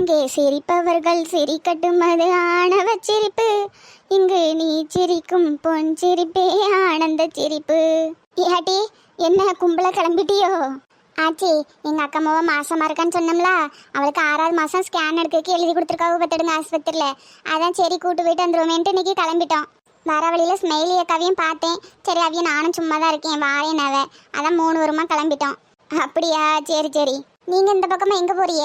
அங்கே சிரிப்பவர்கள் சிரிக்கட்டும், அது ஆணவ சிரிப்பு. இங்கு நீ சிரிக்கும் பொன் சிரிப்பே ஆனந்த சிரிப்பு. ஏட்டி, என்ன கும்பல கிளம்பிட்டியோ? ஆச்சி, எங்க அக்கா மாவ மாசமா இருக்கான்னு சொன்னோம்ல, அவளுக்கு 6வது மாசம் ஸ்கேன் எடுக்க எழுதி கொடுத்துருக்காவு பத்துடுங்க ஆஸ்பத்திரியில. அதான் சரி கூட்டு போயிட்டு வந்துருவோமேன்ட்டு இன்னைக்கு கிளம்பிட்டோம். வர வழியில ஸ்மெயிலி அக்காவையும் பார்த்தேன். சரி அவைய நானும் சும்மா தான் இருக்கேன் வாரேன் அவ, அதான் 3 வருமா கிளம்பிட்டோம். அப்படியா, சரி சரி. நீங்க இந்த பக்கமா எங்க போறிய?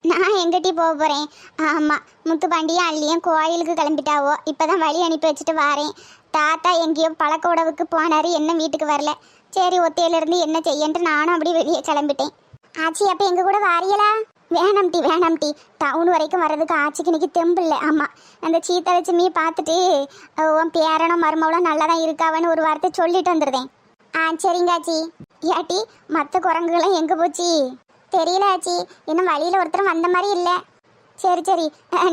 நான் எங்கிட்டி போக போறேன். ஆமா, முத்துப்பாண்டியும் அள்ளியும் கோயிலுக்கு கிளம்பிட்டாவோ, இப்பதான் வழி அனுப்பி வச்சுட்டு வாரேன். தாத்தா எங்கேயோ பழக்க உடவுக்கு போனாரு, என்ன வீட்டுக்கு வரல. சரி ஒத்தையில இருந்து என்ன செய்யன்ட்டு நானும் அப்படி வெளியே கிளம்பிட்டேன். ஆச்சி, அப்ப எங்க கூட வாரியலா? வேணாம் டி, டவுன் வரைக்கும் வர்றதுக்கு ஆச்சிக்கு இன்னைக்கு தெம்பு இல்லை. ஆமாம், அந்த சீத்தலட்சுமியை பார்த்துட்டு உன் பேரனும் மருமவளும் நல்லா தான் இருக்காவன்னு ஒரு வார்த்தை சொல்லிட்டு வந்துடுதேன். சரிங்க ஆச்சி. ஏட்டி, மற்ற குரங்குகள்லாம் எங்கே போச்சு? தெரியல ஆச்சி, இன்னும் வழியில் ஒருத்தரும் வந்த மாதிரி இல்லை. சரி சரி,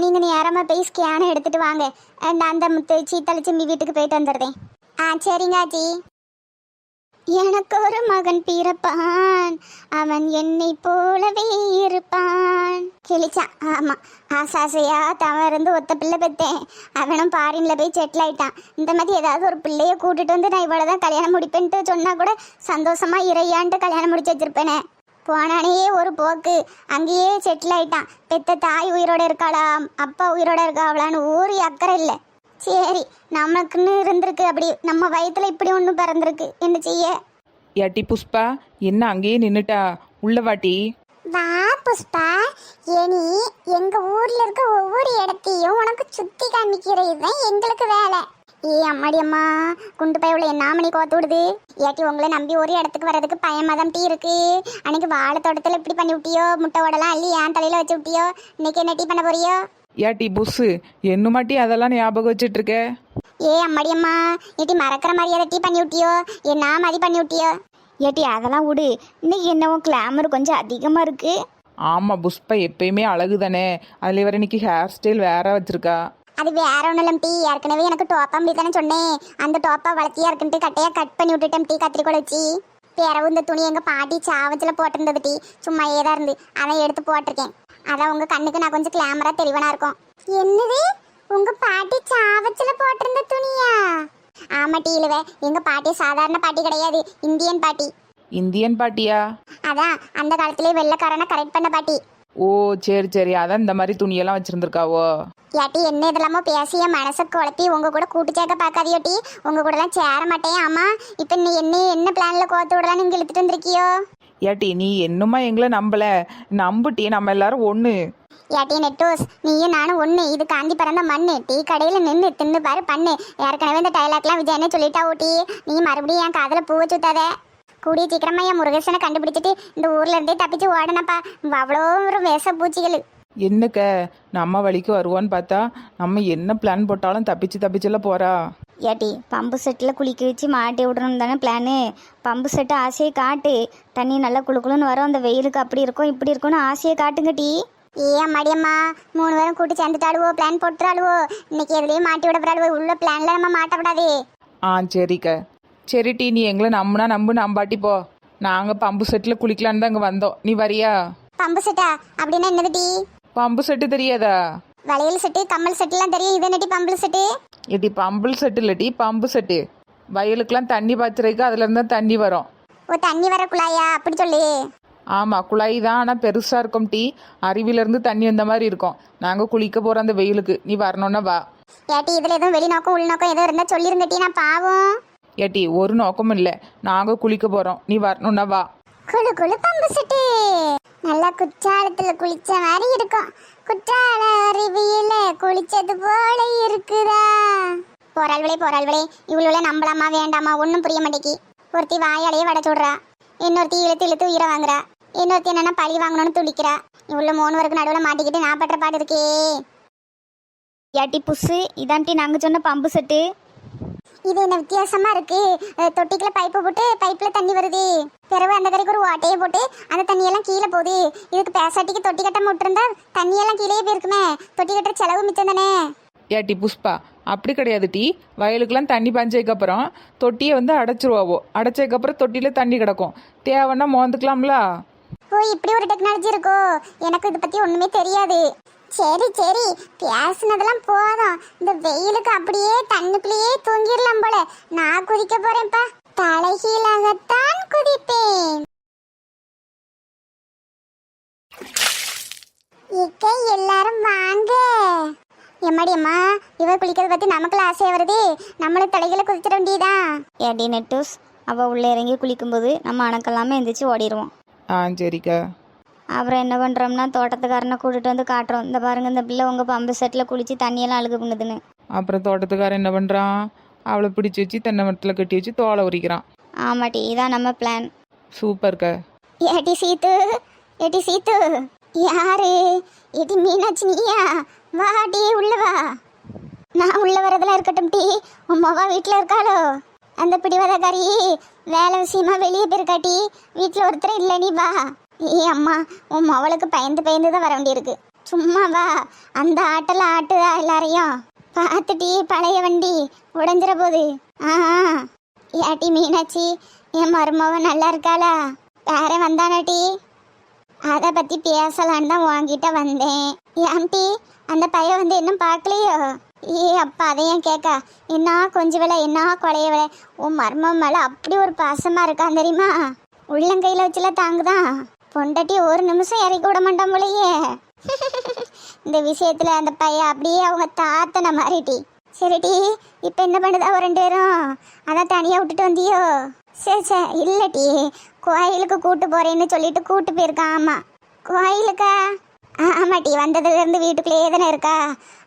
நீங்கள் நேரமாக போய் ஸ்கேனை எடுத்துகிட்டு வாங்க. அந்த சீத்தலட்சுமி வீட்டுக்கு போயிட்டு வந்துடுதேன். சரிங்க ஆச்சி. எனக்கு ஒரு மகன் பிறப்பான், அவன் என்னை போலவே இருப்பான். கிழிச்சான். ஆமா, ஆசாசையா தவன் இருந்து ஒத்த பிள்ளை பெற்றேன். அவனும் பாரின்ல போய் செட்டில் ஆயிட்டான். இந்த மாதிரி ஏதாவது ஒரு பிள்ளைய கூட்டிட்டு வந்து நான் இவ்வளவுதான் கல்யாணம் முடிப்பேன்ட்டு சொன்னா கூட சந்தோஷமா இறையான்ட்டு கல்யாணம் முடிச்சு வச்சிருப்பேனே. போனானே ஒரு போக்கு, அங்கேயே செட்டில் ஆயிட்டான். பெத்த தாய் உயிரோட இருக்காளா, அப்பா உயிரோட இருக்காவளான்னு ஒரு அக்கறை இல்லை. சரி, நமக்குன்னு இருந்திருக்கு, அப்படி நம்ம வயத்துல இப்படி ஒன்று பிறந்திருக்கு, என்ன செய்ய? ஏட்டி புஷ்பா, என்ன அங்கேயே நின்னுட்டா? உள்ள வாட்டி. வா புஷ்பா, ஏனி எங்க ஊர்ல இருக்க ஒவ்வொரு இடத்தையும் உனக்கு சுத்தி காமிக்கிறது தான் எங்களுக்கு வேலை. அம்மாடி அம்மா, குண்டு பை உள்ள என்ன மணி கோத்து விடுது. ஏட்டி, உங்களை நம்பி ஒரு இடத்துக்கு வர்றதுக்கு பயமாதான் டீ இருக்கு. அன்னைக்கு வாழை தோட்டத்துல இப்படி பண்ணி விட்டியோ, முட்டை ஓடலாம் அள்ளி என் தலையில வச்சு விட்டியோ, இன்னைக்கு என்ன டீ பண்ண போறியோ? ஏட்டி புஸ்ஸு, என்னமாட்டி அதெல்லாம் ஞாபகம் வச்சுட்டு இருக்க? அம்மாடி அம்மா, ஏட்டி மறக்கிற மாதிரி அதை டீ பண்ணி விட்டியோ, என்ன மாதிரி பண்ணி விட்டியோ? ஏட்டி அதெல்லாம் விடு, இன்னைக்கு என்னவோ கிளாமர் கொஞ்சம் அதிகமா இருக்கு. ஆமா புஷ்பா, எப்பயுமே அழகு தானே, அதுல வர இன்னைக்கு ஹேர் ஸ்டைல் வேற வச்சிருக்கா. அது வேற ஒன்றும் இல்லை டீ, ஏற்கனவே எனக்கு டோப்பா அப்படி தானே சொன்னேன். அந்த டோப்பா வளர்த்தியா இருக்குன்ட்டு கட்டையா கட் பண்ணி விட்டுட்டேன் டீ, கத்திரிக்கோள் வச்சு. பிறவு இந்த துணி எங்கள் பாட்டி சாவச்சில் போட்டிருந்தது டீ, சும்மா ஏதா இருந்து அதை எடுத்து போட்டிருக்கேன். அதான் உங்கள் கண்ணுக்கு நான் கொஞ்சம் கிளாமரா தெளிவனா இருக்கும். என்னது, உங்க பாட்டி சாவச்சில் போட்டிருந்த துணியா? ஆமா டீ, இல்லவே எங்க பாட்டி சாதாரண பாட்டி கிடையாது, இந்தியன் பாட்டி. இந்தியன் பாட்டியா? அதான் அந்த காலத்திலே வெள்ளைக்காரனை கரெக்ட் பண்ண பாட்டி. ஓ சரி சரி, அதான் இந்த மாதிரி துணியெல்லாம் வச்சிருந்துருக்காவோ. ஏட்டி, என்ன இதெல்லாமோ பேசிய மனசை குழப்பி உங்க கூட கூட்டு சேர்க்க பார்க்காதியோ டீ, உங்க கூட எல்லாம் சேர மாட்டேன். ஆமா, இப்ப நீ என்ன பிளான்ல கோத்து விடலாம் நீங்க இழுத்துட்டு வந்திருக்கியோ? ஏட்டி, நீ என்னமா எங்களை நம்பல? நம்புட்டி, நம்ம எல்லாரும் ஒண்ணு. ஏட்டி நெட்டோஸ், நீயும் நானும் ஒண்ணு. இது காந்தி பிறந்த மண்ணு. டீ கடையில நின்று தின்னு பாரு பண்ணு. ஏற்கனவே இந்த டைலாக்லாம் விஜயனே சொல்லிட்டா ஊட்டி, நீ மறுபடியும் என் காதல பூவை சுத்தாத. கூடிய சீக்கிரமா என் முருகேசனை கண்டுபிடிச்சிட்டு இந்த ஊர்ல இருந்தே தப்பிச்சு ஓடனப்பா. அவ்வளோ ஒரு வேச பூச்சிகள். என்னக்க, நம்ம வழிக்கு வருவோன்னு பார்த்தா நம்ம என்ன பிளான் போட்டாலும் தப்பிச்செல்லாம் போறா. ஏட்டி, பம்பு செட்டில் குளிக்க வச்சு மாட்டி விடணும் தானே பிளானு. பம்பு செட்டு ஆசையை காட்டு, தண்ணி நல்லா குளுக்குளுன்னு வரும். அந்த வெயிலுக்கு அப்படி இருக்கும் இப்படி இருக்கும்னு ஆசையை காட்டுங்க டீ. மடியம்மா, 3 பேரும் கூட்டி சேர்ந்துட்டாளுவோ, பிளான் போட்டுறாளுவோ, இன்னைக்கு எதுலேயும் மாட்டி விட போறாளுவோ. உள்ள பிளான்ல நம்ம மாட்டக்கூடாது. சரிக்க. சரி டீ, நீ எங்களை நம்புனா நம்பு, நம்பாட்டி போ. நாங்கள் பம்பு செட்டில் குளிக்கலான்னு தான் இங்கே வந்தோம், நீ வரியா? பம்பு செட்டா அப்படின்னா என்னது டீ? பம்பு செட்டு தெரியாதா? வளையல் செட்டு கம்மல் செட்டுலாம் தெரியும், இது என்னடி பம்பு செட்டு? ஏட்டி, பம்பிள் செட்டு இல்லட்டி பம்பு செட்டு. வயலுக்கெல்லாம் தண்ணி பாய்ச்சறதுக்கு அதுல இருந்தா தண்ணி வரும். ஓ, தண்ணி வர குழாயா? அப்படி சொல்லு. ஆமா, குழாய் தான், ஆனால் பெருசா இருக்கும் டீ. அருவியிலேருந்து தண்ணி வந்த மாதிரி இருக்கும். நாங்கள் குளிக்க போகிறோம் அந்த வெயிலுக்கு, நீ வரணும்னா வா. ஏட்டி, இதில் எதுவும் வெளிநோக்கம் உள்நோக்கம் எதுவும் இருந்தால் சொல்லிருங்க டீ, நான் பாவம். ஏட்டி, ஒரு நோக்கமும் இல்லை, நாங்கள் குளிக்க போகிறோம், நீ வரணும்னா வா. குளு குளு பம்பு செட்டு நல்லா குற்றாலத்தில் குளிச்ச மாதிரி இருக்கும். குற்றால அருவியில குளிச்சது போல இருக்குதா? போறாள்வளே, இவ்வளோ நம்பலாமா வேண்டாமா ஒன்றும் புரிய மாட்டேக்கி. ஒருத்தி வாயாலேயே வடை சுடுறா, இன்னொருத்தி இழுத்து உயிரை வாங்குறா, இன்னொருத்தி என்னன்னா பழி வாங்கணும்னு துடிக்கிறா. இவ்வளோ 3 பேருக்கு நடுவில் மாட்டிக்கிட்டு நான் பட்டுற பாடு இருக்கே. ஏட்டி புஸ்ஸு, இதான்ட்டி நாங்கள் சொன்ன பம்பு செட்டு. இது என்ன வித்தியாசமா இருக்கு? தொட்டிக்குள்ள பைப்பு போட்டு பைப்ல தண்ணி வருது, பிறகு அந்த கரைக்கு ஒரு ஓட்டையை போட்டு அந்த தண்ணியெல்லாம் கீழே போகுது. இதுக்கு பேசாட்டிக்கு தொட்டி கட்ட விட்டுருந்தா தண்ணியெல்லாம் கீழே போயிருக்குமே, தொட்டி கட்டுற செலவு மிச்சம் தானே. ஏட்டி புஷ்பா, அப்படி கிடையாது டீ. வயலுக்கெல்லாம் தண்ணி பாஞ்சதுக்கப்புறம் தொட்டியை அடைச்சிருவாவோ, அடைச்சதுக்கப்புறம் தொட்டியில் தண்ணி கிடக்கும், தேவைன்னா மோந்துக்கலாம்ல. ஓ, இப்படி ஒரு டெக்னாலஜி இருக்கோ? எனக்கு இதை பற்றி ஒன்றுமே தெரியாது. சரி சரி, பேசுனதெல்லாம் போதும். இந்த வெயிலுக்கு அப்படியே தண்ணிக்குள்ளேயே தூங்கிடலாம் போல. நான் குதிக்க போறேன்ப்பா. தலைகீழாகத்தான் குதிப்பேன். இக்கை எல்லாரும் வாங்க. எம்மாடி அம்மா, இவ குளிக்கிறத பத்தி நமக்குள்ள ஆசையா வருது. நம்மளும் தலைகளை குதிச்சிட வேண்டியதான். ஏடி நெட்டூஸ், அவள் உள்ளே இறங்கி குளிக்கும்போது நம்ம அணக்கெல்லாமல் எந்திரிச்சு ஓடிடுவோம். ஆ சரிக்கா. அப்புறம் என்ன பண்ணுறோம்னா தோட்டத்துக்காரனை கூட்டிகிட்டு வந்து காட்டுறோம். இந்த பாருங்க, இந்த பிள்ளை உங்கள் பம்பு செட்டில் குளித்து தண்ணியெல்லாம் அழுகு பண்ணுதுன்னு. அப்புறம் தோட்டத்துக்காரன் என்ன பண்ணுறான்? அவளை பிடிச்சி வச்சு தென்னை மரத்தில் கட்டி வச்சு தோலை உரிக்கிறான். ஆமாட்டி, இதான் நம்ம பிளான். சூப்பர்க்கா. ஏட்டி சீத்து, ஏட்டி சீத்து. யாரு? ஏட்டி மீனாட்சி நீயா? வாடி உள்ள வா. நான் உள்ள வரதெல்லாம் இருக்கட்டும் டி. உன் மொவா வீட்டில் இருக்காளோ? அந்த பிடிவாதக்காரி வேலை விஷயமா வெளியே போயிருக்காட்டி. வீட்டில் ஒருத்தர் இல்லை, நீ வா. ஏ அம்மா, உன் மொவளுக்கு பயந்து பயந்து தான் வர வேண்டியிருக்கு. சும்மா வா. அந்த ஆட்டெல்லாம் ஆட்டுதா எல்லாரையும் பார்த்துட்டி. பழைய வண்டி உடஞ்சிட போகுது. ஏட்டி மீனாட்சி, என் மருமவ நல்லா இருக்காளா? வேற வந்தானாட்டி? அதை பற்றி பேசலான்னு தான் வாங்கிட்ட வந்தேன். ஏன்டி அந்த பையன் வந்து இன்னும் பார்க்கலையோ? ஏ அப்பா, அதையும் கேட்க. என்ன கொஞ்சம் விலை, என்ன கொலைய விலை. உன் மர்மம் மேலே அப்படி ஒரு பாசமாக இருக்கான் தெரியுமா? உள்ளங்கையில் வச்சுலாம் தாங்குதான். பொண்டாட்டி ஒரு நிமிஷம் இறக்கி விட மாட்டான் போலையே. இந்த விஷயத்தில் அந்த பையன் அப்படியே அவங்க தாத்தனை மாறிட்டி. சரிடி, இப்போ என்ன பண்ணுதா ஒரு 2 பேரும்? அதான் தனியாக விட்டுட்டு வந்தியோ? சரி இல்லட்டி, கோயிலுக்கு கூட்டு போறேன்னு சொல்லிட்டு கூட்டு போயிருக்கான். ஆமா, கோயிலுக்கா? ஆமாட்டி, வந்ததுலேருந்து வீட்டுக்குள்ளேயே தானே இருக்கா.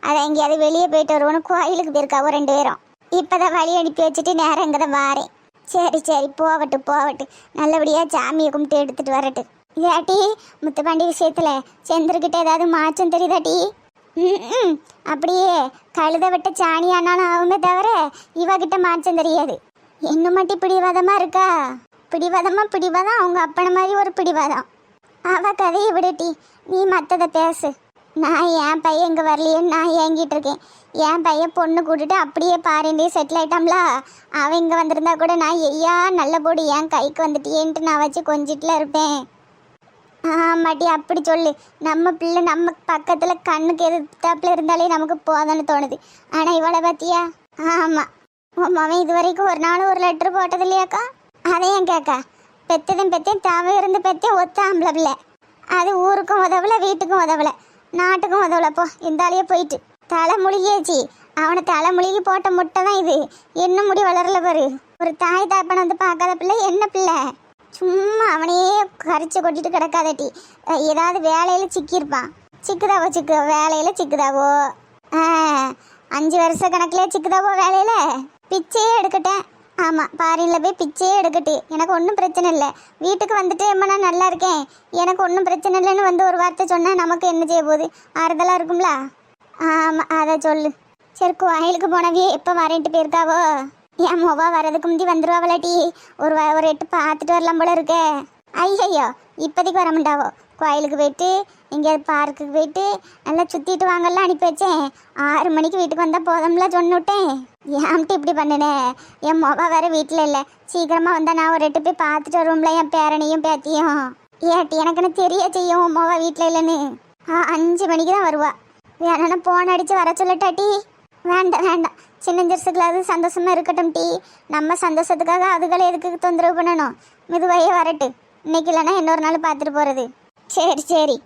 அதை எங்கேயாவது வெளியே போயிட்டு வருவோன்னு கோயிலுக்கு போயிருக்கா ஒரு 2 பேரும். இப்போதான் வழி அனுப்பி வச்சுட்டு நேரம் இங்கே தான் வாரேன். சரி சரி, போவட்டு போவட்டு. நல்லபடியாக சாமியை கும்பிட்டு எடுத்துட்டு வரட்டு. இதாட்டி முத்துப்பாண்டி விஷயத்தில் செந்திருக்கிட்ட ஏதாவது மாற்றம் தெரியுதாட்டி? அப்படியே கழுத விட்ட சாணி ஆனாலும் ஆகுமே தவிர இவகிட்ட மாற்றம் தெரியாது. என்ன மட்டும் பிடிவாதமாக இருக்கா? பிடிவாதம் அவங்க அப்பனை மாதிரி ஒரு பிடிவாதம். அவ கதையை விடட்டி, நீ மற்றதை பேசு. நான் என் பையன் இங்கே வரலையேன்னு நான் ஏங்கிட்டு இருக்கேன். என் பையன் பொண்ணு கூட்டிட்டு அப்படியே பாருண்டே செட்டில் ஆயிட்டாம்ல. அவன் இங்கே வந்திருந்தா கூட நான் ஐயா நல்ல போடு என் கைக்கு வந்துட்டியேன்ட்டு நான் வச்சு கொஞ்சிட்டுல இருப்பேன். ஆமாட்டி, அப்படி சொல்லு. நம்ம பிள்ளை நம்ம பக்கத்தில் கண்ணுக்கு எதிர்த்தாப்புல இருந்தாலே நமக்கு போதான்னு தோணுது. ஆனால் இவளை பார்த்தியா? ஆமாம், உன் மவன் இது வரைக்கும் ஒரு நாள் ஒரு லெட்டர் போட்டது இல்லையாக்கா? அதையும் கேட்கா. பெத்தேன் தவ இருந்து பெத்தேன் ஒத்த ஆம்பளை பிள்ளை. அது ஊருக்கும் உதவல, வீட்டுக்கும் உதவல, நாட்டுக்கும் உதவலப்போ. இந்த ஆளையே போயிட்டு தலை முழுகியாச்சு. அவனை தலை முழுகி போட்ட முட்டை தான் இது. என்ன முடி வளரல பாரு. ஒரு தாய் தாப்பனை வந்து பார்க்காத பிள்ளை என்ன பிள்ளை? சும்மா அவனையே கரிச்சு கொட்டிட்டு கிடக்காதட்டி. ஏதாவது வேலையில் சிக்கியிருப்பான். சிக்குதாவோ வேலையில் சிக்குதாவோ. 5 வருஷ கணக்கில் சிக்குதாவோ வேலையில். பிச்சையே எடுக்கட்டேன். ஆமாம், பாரியில் போய் பிச்சையே எடுக்கட்டு. எனக்கு ஒன்றும் பிரச்சனை இல்லை. வீட்டுக்கு வந்துட்டு எம்ம நான் நல்லா இருக்கேன், எனக்கு ஒன்றும் பிரச்சனை இல்லைன்னு வந்து ஒரு வார்த்தை சொன்னால் நமக்கு என்ன செய்ய போகுது? ஆறுதலாக இருக்கும்ல? ஆமாம், அதை சொல்லு. சரி, கோயிலுக்கு போனவியே எப்போ வரேன்ட்டு போயிருக்காவோ? என் மொவா வரதுக்கு முந்தி வந்துடுவாவலாட்டி. ஒரு 8 பார்த்துட்டு வரலாம் போல இருக்கே. ஐயோ, இப்போதைக்கு வர மாட்டாவோ. கோயிலுக்கு போயிட்டு எங்கேயாவது பார்க்குக்கு போயிட்டு நல்லா சுற்றிட்டு வாங்கலாம் அனுப்பி வச்சேன். 6 மணிக்கு வீட்டுக்கு வந்தால் போதும்ல சொன்னு விட்டேன். ஏன்ட்டு இப்படி பண்ணினேன்? என் மொவா வேற வீட்டில் இல்லை. சீக்கிரமாக வந்தால் நான் ஒரு 8 போய் பார்த்துட்டு வருவோம்ல என் பேரனையும் பேத்தியும். ஏட்டி எனக்குன்னு தெரிய செய்யும் உன் மொவா வீட்டில் இல்லைன்னு. 5 மணிக்கு தான் வருவா. வேணா போன் அடித்து வர சொல்லட்டாட்டி? வேண்டாம், சின்ன ஜெர்ஸுக்களாவது சந்தோஷமாக இருக்கட்டும் டி. நம்ம சந்தோஷத்துக்காக அதுகளை எதுக்கு தொந்தரவு பண்ணணும்? மெதுவாயே வரட்டு. இன்னைக்கு இல்லைன்னா இன்னொரு நாள் பார்த்துட்டு போகிறது. சரி